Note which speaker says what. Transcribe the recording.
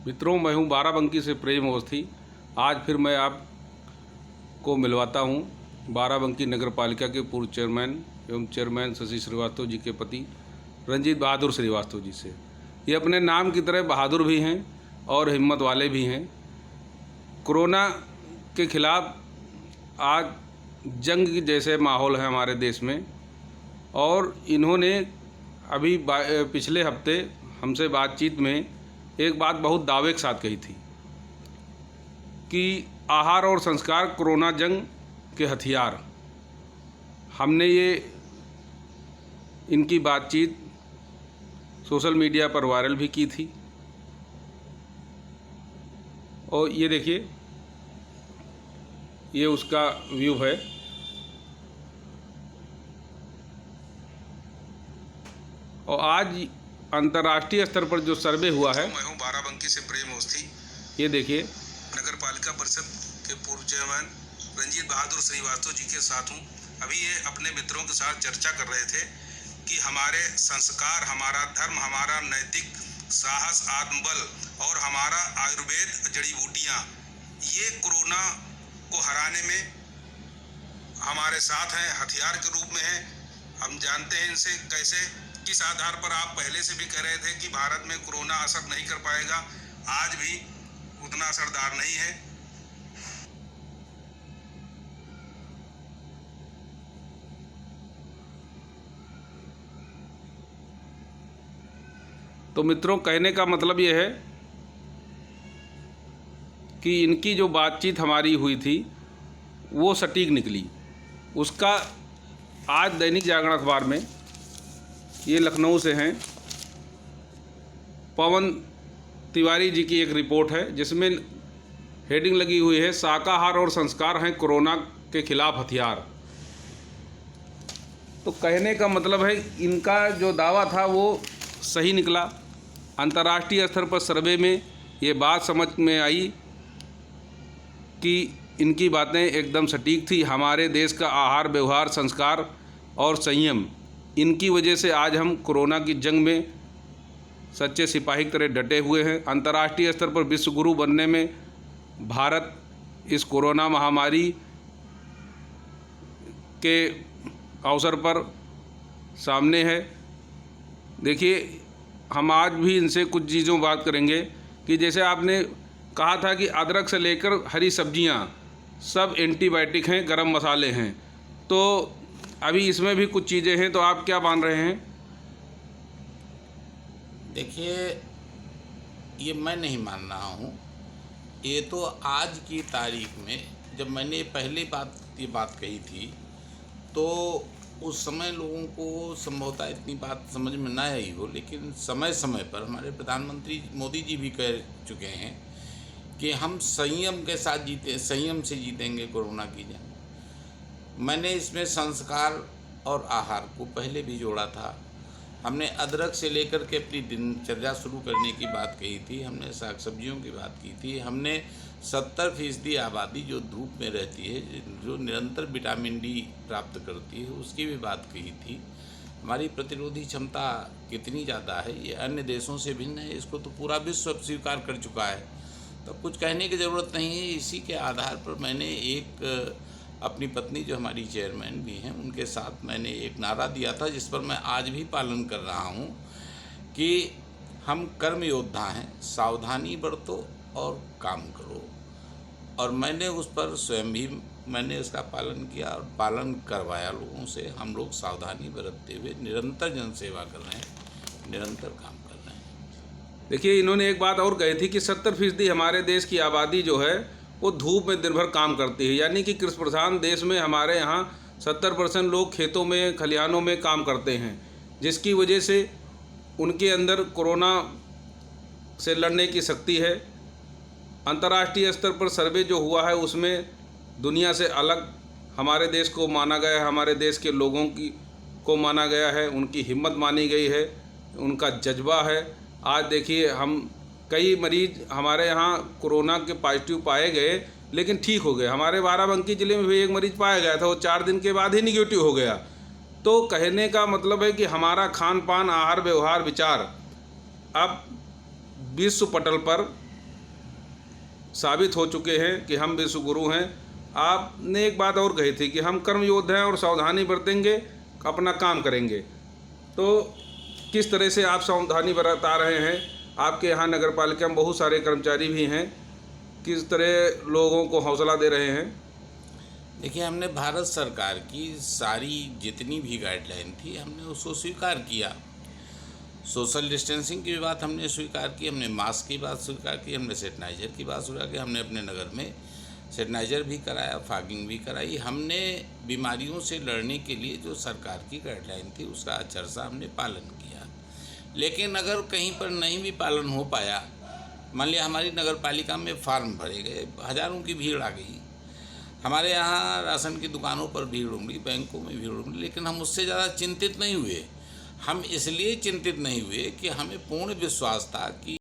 Speaker 1: मित्रों, मैं हूं बाराबंकी से प्रेम अवस्थी। आज फिर मैं आपको मिलवाता हूं बाराबंकी नगर पालिका के पूर्व चेयरमैन एवं चेयरमैन शशि श्रीवास्तव जी के पति रंजीत बहादुर श्रीवास्तव जी से। ये अपने नाम की तरह बहादुर भी हैं और हिम्मत वाले भी हैं। कोरोना के खिलाफ आज जंग जैसे माहौल है हमारे देश में, और इन्होंने अभी पिछले हफ्ते हमसे बातचीत में एक बात बहुत दावे के साथ कही थी कि आहार और संस्कार कोरोना जंग के हथियार। हमने ये इनकी बातचीत सोशल मीडिया पर वायरल भी की थी, और ये देखिए, ये उसका व्यू है। और आज अंतर्राष्ट्रीय स्तर पर जो सर्वे हुआ है, मैं हूं बाराबंकी से प्रेम अवस्थी। ये देखिए, नगर पालिका परिषद के पूर्व चेयरमैन रंजीत बहादुर श्रीवास्तव जी के साथ हूं। अभी ये अपने मित्रों के साथ चर्चा कर रहे थे कि हमारे संस्कार, हमारा धर्म, हमारा नैतिक साहस, आत्मबल और हमारा आयुर्वेद, जड़ी बूटियाँ, ये कोरोना को हराने में हमारे साथ हैं, हथियार के रूप में हैं। हम जानते हैं इनसे कैसे, किस आधार पर आप पहले से भी कह रहे थे कि भारत में कोरोना असर नहीं कर पाएगा। आज भी उतना असरदार नहीं है। तो मित्रों, कहने का मतलब यह है कि इनकी जो बातचीत हमारी हुई थी वो सटीक निकली। उसका आज दैनिक जागरण अखबार में, ये लखनऊ से हैं, पवन तिवारी जी की एक रिपोर्ट है जिसमें हेडिंग लगी हुई है, शाकाहार और संस्कार हैं कोरोना के खिलाफ हथियार। तो कहने का मतलब है, इनका जो दावा था वो सही निकला। अंतर्राष्ट्रीय स्तर पर सर्वे में ये बात समझ में आई कि इनकी बातें एकदम सटीक थी। हमारे देश का आहार, व्यवहार, संस्कार और संयम, इनकी वजह से आज हम कोरोना की जंग में सच्चे सिपाही की तरह डटे हुए हैं। अंतर्राष्ट्रीय स्तर पर विश्व गुरु बनने में भारत इस कोरोना महामारी के अवसर पर सामने है। देखिए, हम आज भी इनसे कुछ चीज़ों बात करेंगे कि जैसे आपने कहा था कि अदरक से लेकर हरी सब्जियां सब एंटीबायोटिक हैं, गरम मसाले हैं, तो अभी इसमें भी कुछ चीज़ें हैं, तो आप क्या मान रहे हैं?
Speaker 2: देखिए, ये मैं नहीं मान रहा हूँ। ये तो आज की तारीख में, जब मैंने पहली ये बात कही थी तो उस समय लोगों को संभवतः इतनी बात समझ में ना आई हो, लेकिन समय समय पर हमारे प्रधानमंत्री मोदी जी भी कह चुके हैं कि हम संयम के साथ संयम से जीतेंगे कोरोना की जंग। मैंने इसमें संस्कार और आहार को पहले भी जोड़ा था। हमने अदरक से लेकर के अपनी दिनचर्या शुरू करने की बात कही थी। हमने साग सब्जियों की बात की थी। हमने 70% आबादी जो धूप में रहती है, जो निरंतर विटामिन डी प्राप्त करती है, उसकी भी बात कही थी। हमारी प्रतिरोधी क्षमता कितनी ज़्यादा है, ये अन्य देशों से भिन्न है। इसको तो पूरा विश्व स्वीकार कर चुका है, तो कुछ कहने की ज़रूरत नहीं है। इसी के आधार पर मैंने एक अपनी पत्नी, जो हमारी चेयरमैन भी हैं, उनके साथ मैंने एक नारा दिया था, जिस पर मैं आज भी पालन कर रहा हूं कि हम कर्म योद्धा हैं, सावधानी बरतो और काम करो। और मैंने उस पर स्वयं भी मैंने इसका पालन किया और पालन करवाया लोगों से। हम लोग सावधानी बरतते हुए निरंतर जनसेवा कर रहे हैं, निरंतर काम कर रहे हैं।
Speaker 1: देखिए, इन्होंने एक बात और कही थी कि 70% हमारे देश की आबादी जो है वो धूप में दिन भर काम करती है। यानी कि कृषि प्रधान देश में हमारे यहाँ 70% लोग खेतों में, खलिहानों में काम करते हैं, जिसकी वजह से उनके अंदर कोरोना से लड़ने की शक्ति है। अंतर्राष्ट्रीय स्तर पर सर्वे जो हुआ है उसमें दुनिया से अलग हमारे देश को माना गया है, हमारे देश के लोगों को माना गया है, उनकी हिम्मत मानी गई है, उनका जज्बा है। आज देखिए, हम कई मरीज हमारे यहाँ कोरोना के पॉजिटिव पाए गए, लेकिन ठीक हो गए। हमारे बाराबंकी ज़िले में भी एक मरीज पाया गया था, वो 4 दिन के बाद ही निगेटिव हो गया। तो कहने का मतलब है कि हमारा खान पान, आहार, व्यवहार, विचार अब विश्व पटल पर साबित हो चुके हैं कि हम विश्वगुरु हैं। आपने एक बात और कही थी कि हम कर्म योद्धा हैं और सावधानी बरतेंगे, अपना काम करेंगे। तो किस तरह से आप सावधानी बरता रहे हैं? आपके यहाँ नगर पालिका में बहुत सारे कर्मचारी भी हैं, किस तरह लोगों को हौसला दे रहे हैं?
Speaker 2: देखिए, हमने भारत सरकार की सारी जितनी भी गाइडलाइन थी हमने उसको स्वीकार किया। सोशल डिस्टेंसिंग की बात हमने स्वीकार की, हमने मास्क की बात स्वीकार की, हमने सैनिटाइजर की बात स्वीकार की, हमने अपने नगर में सैनिटाइजर भी कराया, फॉगिंग भी कराई। हमने बीमारियों से लड़ने के लिए जो सरकार की गाइडलाइन थी उसका अक्षरशः हमने पालन किया। लेकिन अगर कहीं पर नहीं भी पालन हो पाया, मान लिया हमारी नगर पालिका में फार्म भरे गए, हज़ारों की भीड़ आ गई, हमारे यहाँ राशन की दुकानों पर भीड़ उमड़ी, बैंकों में भीड़ उमड़ी, लेकिन हम उससे ज़्यादा चिंतित नहीं हुए। हम इसलिए चिंतित नहीं हुए कि हमें पूर्ण विश्वास था कि